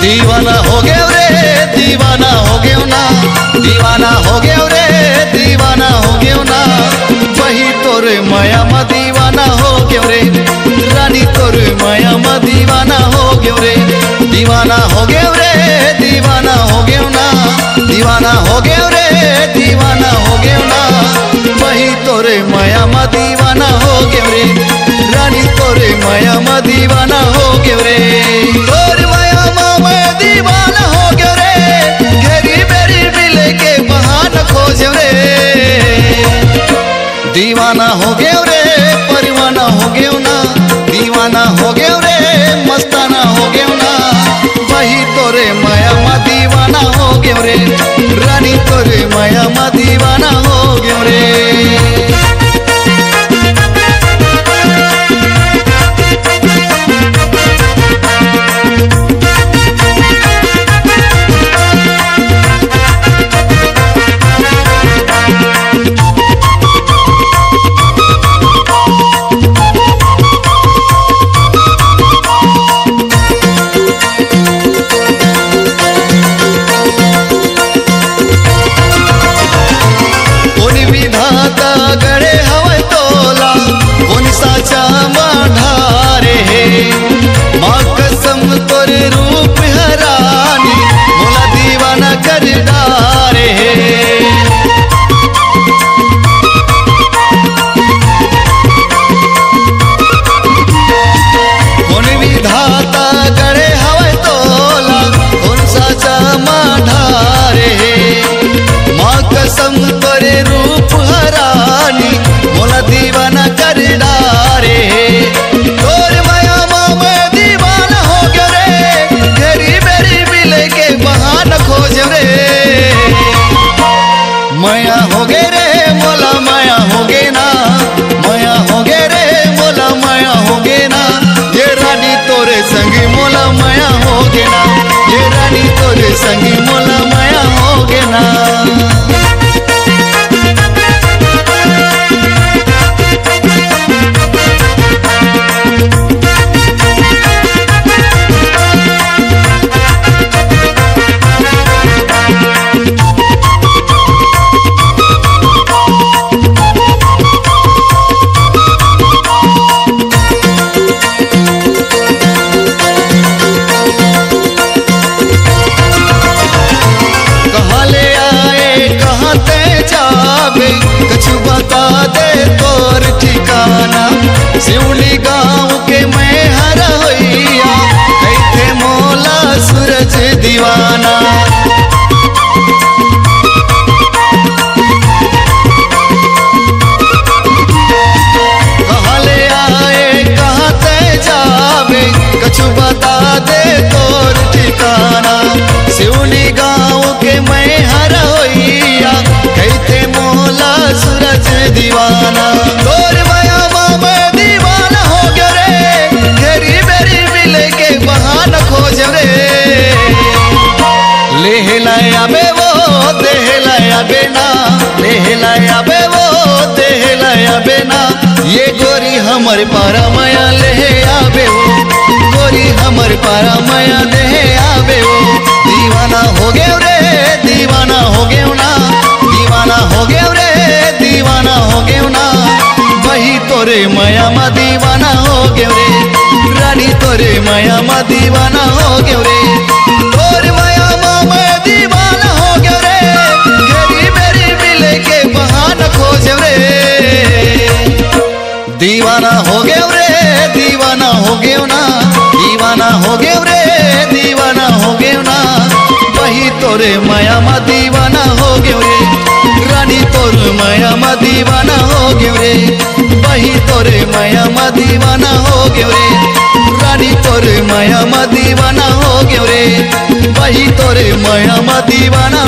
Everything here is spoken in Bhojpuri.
दीवाना हो गए रे दीवाना हो गए ना, दीवाना हो गए रे दीवाना हो गए ना, वही तोरे माया मा दीवाना हो गए रे, रानी तोरे माया मा दीवाना हो गए रे, दीवाना हो गए रे दीवाना हो गए ना, दीवाना हो गए रे दीवाना हो गए ना, वही तोरे माया मा दीवाना हो गए रे, रानी तोरे माया मा दीवाना हो गए रे, तोरे माया मा मैं दीवाना हो गए रे, घेरी बेरी मिले के बहाना खोज रे, दीवाना हो गए रे परवाना हो गए ना, दीवाना हो गए रे मस्ताना हो गए ना, वही तोरे माया मा दीवाना हो गए रे, रानी तोरे माया मा दीवाना हो गए रे। गड़े हवे तोला उन साचा माढ़ारे हे, माँ कसम तोरे रूप हरानी मोला दीवाना कर डारे हे, उन विधाता गड़े हवे तोला उन साचा माढ़ारे हे, माँ कसम तोरे रूप हरानी मोला दीवाना कर डारे, तोर माया मा मैं दीवाना हो गए रे, घेरी बेरी मिले के बहाना खोज रे, माया हो गए रे मोला माया हो गए ना, माया हो गए रे मोला माया हो गए ना, ये रानी तोरे संगी मोला माया हो गए ना, ये रानी तोरे संगी मोला माया हो गए ना। कछु बता दे तोर ठिकाना, सिवली गाँव के मैं हर होइया, कैथे मोला सूरज दीवाना, कहाँ ले आए कहाँ ते जावे, कछु बता दे तोर ठिकाना, सिवली गाँव के मैं हर होइया, कैथे मोला सूरज दीवाना, तोर माया मा मैं दीवाना हो गए रे, घेरी बेरी मिले के बहाना खोज रे, लेह लाया बे वो देह लाया बेना, लेह लाया बे वो देह लाया बेना, ये गोरी हमर पारा माया लेह आबे वो, गोरी हमर पारा माया देह आबे वो, दीवाना हो गए रे दीवाना हो गए ना, दीवाना हो गए रे दीवाना हो गए ना, वही तोरे माया मा दीवाना हो गए रे, रानी तोरे माया मा दीवाना हो गए रे, तोरे माया मा मैं दीवाना हो गए रे, घेरी बेरी मिले के बहाना खोज हो गए रे दीवाना हो गए ना वही तोरे माया मा दीवाना हो गए रे रानी तोर माया मा दीवाना हो गए रे वही तोरे माया मा दीवाना हो गए रे रानी तोरे माया मा दीवाना हो गए रे वही तोरे माया मा दीवाना